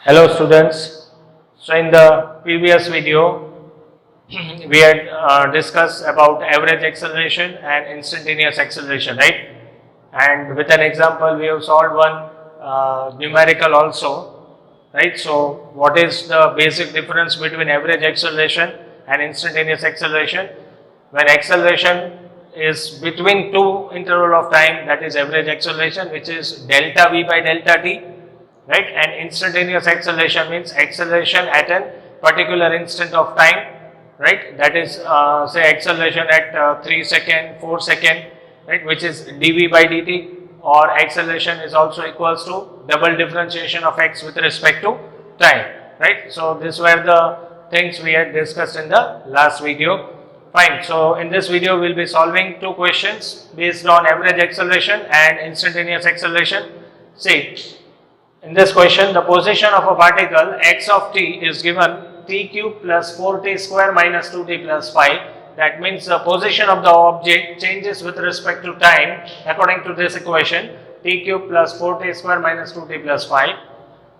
Hello students. So in the previous video we had discussed about average acceleration and instantaneous acceleration, right? And with an example we have solved one numerical also, right? So what is the basic difference between average acceleration and instantaneous acceleration? When acceleration is between two interval of time, that is average acceleration, which is delta v by delta t, right? And instantaneous acceleration means acceleration at a particular instant of time, right? That is say acceleration at 3 second, 4 second, right, which is dv by dt, or acceleration is also equals to double differentiation of x with respect to time, right? So these were the things we had discussed in the last video. Fine. So in this video we will be solving two questions based on average acceleration and instantaneous acceleration. See, in this question, the position of a particle x of t is given t cube plus 4t square minus 2t plus 5. That means the position of the object changes with respect to time according to this equation, t cube plus 4t square minus 2t plus 5.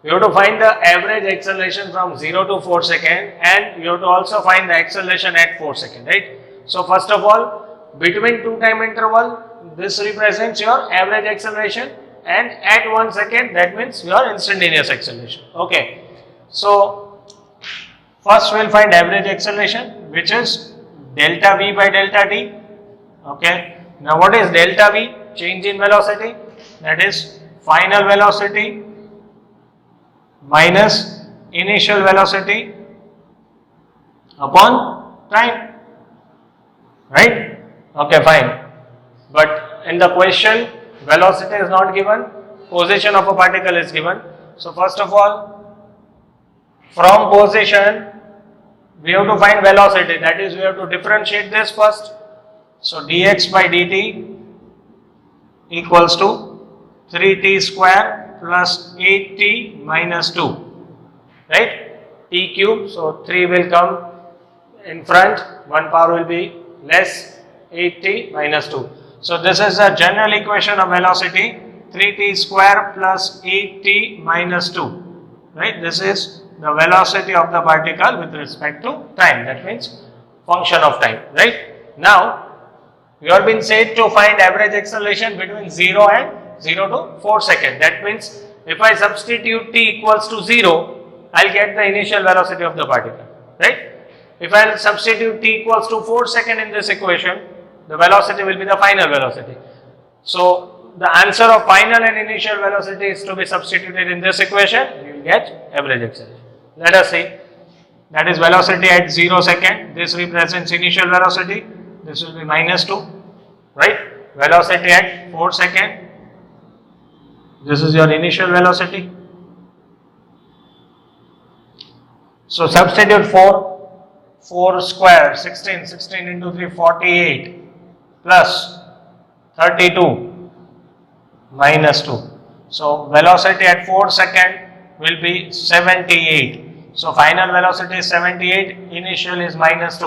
We have to find the average acceleration from 0 to 4 second, and you have to also find the acceleration at 4 second, right? So first of all, between two time interval, this represents your average acceleration, and at 1 second, that means your instantaneous acceleration. Okay. So first we will find average acceleration, which is delta v by delta t. Okay. Now what is delta v? Change in velocity, that is final velocity minus initial velocity upon time, right? Okay, fine. But in the question, velocity is not given, position of a particle is given. So first of all, from position we have to find velocity, that is we have to differentiate this first. So dx by dt equals to 3t square plus 8t minus 2, right? T cube, so 3 will come in front, 1 power will be less, 8t minus 2. So this is a general equation of velocity, 3t square plus 8t minus 2, right? This is the velocity of the particle with respect to time, that means function of time, right? Now you have been said to find average acceleration between 0 and 0 to 4 second. That means if I substitute t equals to 0, I will get the initial velocity of the particle, right? If I substitute t equals to 4 second in this equation, the velocity will be the final velocity. So the answer of final and initial velocity is to be substituted in this equation, you will get average acceleration. Let us see. That is velocity at 0 second, this represents initial velocity, this will be minus 2, right? Velocity at 4 second, this is your initial velocity. So substitute 4 square, 16 into 3, 48 plus 32 minus 2. So velocity at 4 second will be 78. So final velocity is 78, initial is minus 2,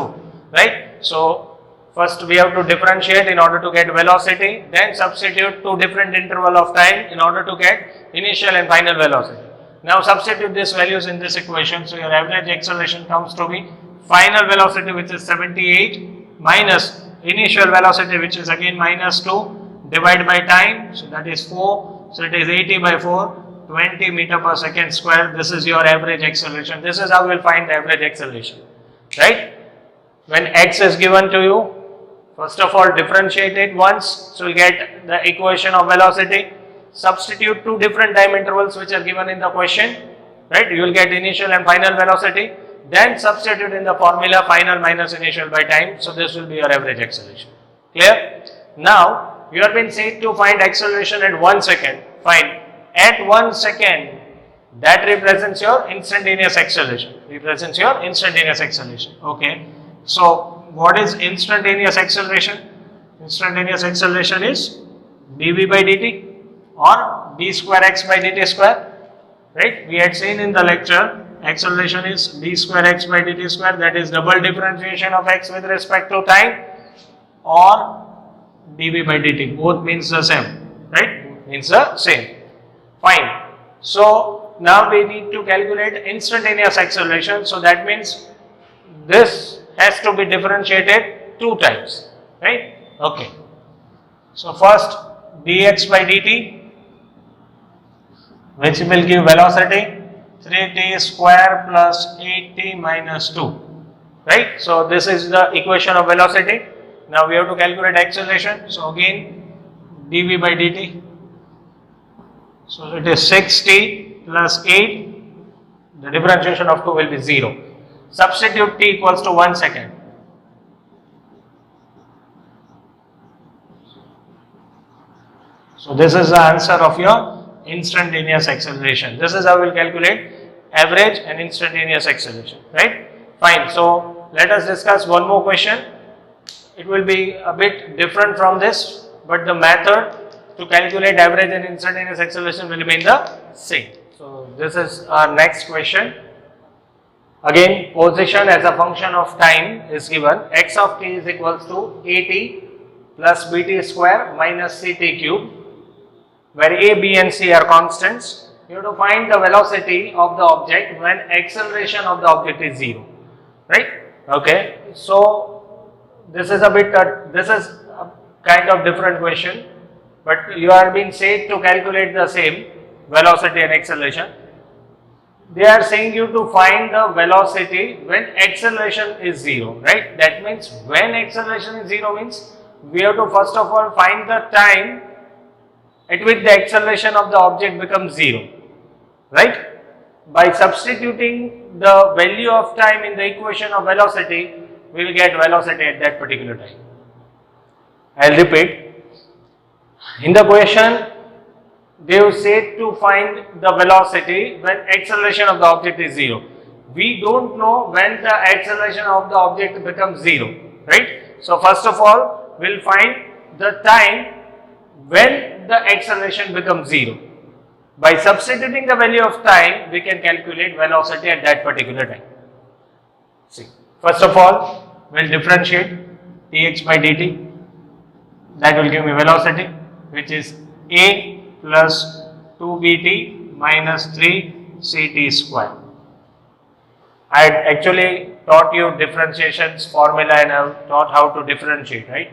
right? So first we have to differentiate in order to get velocity, then substitute two different interval of time in order to get initial and final velocity. Now substitute these values in this equation, so your average acceleration comes to be final velocity, which is 78, minus initial velocity, which is again minus 2, divided by time, so that is 4, so it is 80 by 4, 20 meter per second square. This is your average acceleration. This is how we will find the average acceleration, right? When x is given to you, first of all differentiate it once, so you get the equation of velocity. Substitute two different time intervals which are given in the question, right? You will get initial and final velocity. Then substitute in the formula final minus initial by time. So this will be your average acceleration. Clear? Now you have been said to find acceleration at 1 second. Fine. At 1 second, that represents your instantaneous acceleration. Represents your instantaneous acceleration. Okay. So what is instantaneous acceleration? Instantaneous acceleration is dv by dt or d square x by dt square, right? We had seen in the lecture, acceleration is d square x by dt square, that is double differentiation of x with respect to time, or dv by dt, both means the same, right? Both means the same. Fine. So now we need to calculate instantaneous acceleration. So that means this has to be differentiated two times, right? Okay. So first dx by dt, which will give velocity 3t square plus 8t minus 2, right? So this is the equation of velocity. Now we have to calculate acceleration. So again dv by dt. So it is 6t plus 8. The differentiation of 2 will be 0. Substitute t equals to 1 second. So this is the answer of your instantaneous acceleration. This is how we will calculate average and instantaneous acceleration, right? Fine. So let us discuss one more question. It will be a bit different from this, but the method to calculate average and instantaneous acceleration will remain the same. So this is our next question. Again, position as a function of time is given. X of t is equals to at plus bt square minus ct cube, where a, b and c are constants. You have to find the velocity of the object when acceleration of the object is 0, right? Okay. So this is a bit, this is a kind of different question, but you are being said to calculate the same velocity and acceleration. They are saying you to find the velocity when acceleration is 0, right? That means when acceleration is 0 means we have to first of all find the time at which the acceleration of the object becomes 0, right? By substituting the value of time in the equation of velocity, we will get velocity at that particular time. I will repeat. In the question, they have said to find the velocity when acceleration of the object is 0. We don't know when the acceleration of the object becomes 0, right? So first of all, we will find the time when the acceleration becomes 0. By substituting the value of time, we can calculate velocity at that particular time. See, first of all, we will differentiate dx by dt. That will give me velocity, which is a plus 2bt minus 3ct square. I had actually taught you differentiations formula and I have taught how to differentiate, right?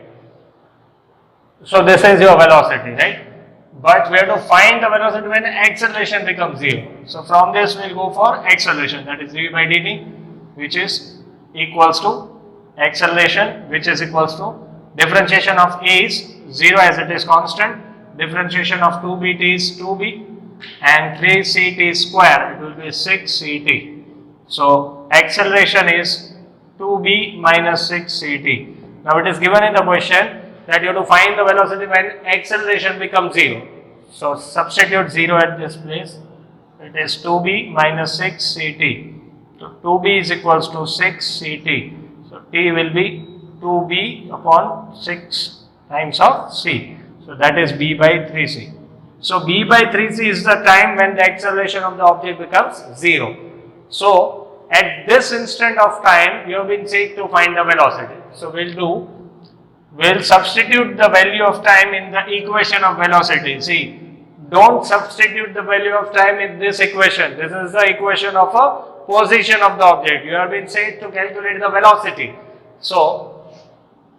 So this is your velocity, right? But we have to find the velocity when acceleration becomes 0. So from this we will go for acceleration, that is dv by dt, which is equals to acceleration, which is equals to differentiation of a is 0 as it is constant, differentiation of 2bt is 2b, and 3ct square, it will be 6ct. So acceleration is 2b minus 6ct. Now it is given in the question that you have to find the velocity when acceleration becomes 0. So substitute 0 at this place. It is 2b minus 6ct. So 2b is equals to 6ct. So t will be 2b upon 6 times of c. So that is b by 3c. So b by 3c is the time when the acceleration of the object becomes 0. So at this instant of time, you have been said to find the velocity. So we'll substitute the value of time in the equation of velocity. See, don't substitute the value of time in this equation. This is the equation of a position of the object. You have been said to calculate the velocity. So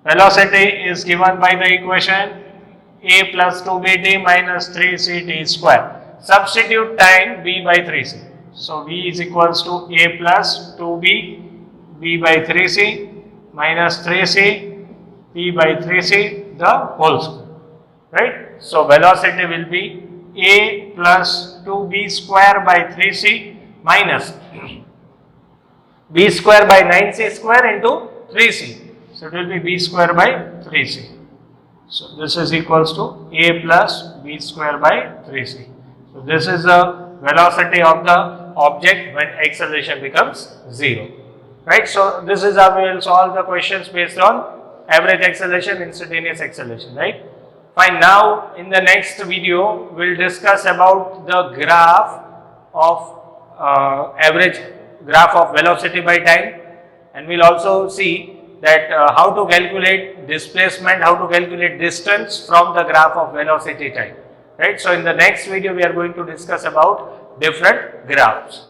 velocity is given by the equation a plus 2bt minus 3ct square. Substitute time b by 3c. So v is equals to a plus 2b, b by 3c minus 3c, p by 3c, the whole square, right? So velocity will be a plus 2b square by 3c minus b square by 9c square into 3c. So it will be b square by 3c. So this is equals to a plus b square by 3c. So this is the velocity of the object when acceleration becomes 0. Right? So this is how we will solve the questions based on average acceleration, instantaneous acceleration. Right? Fine. Now in the next video we will discuss about the graph of average graph of velocity by time, and we will also see that how to calculate displacement, how to calculate distance from the graph of velocity time. right? So in the next video we are going to discuss about different graphs.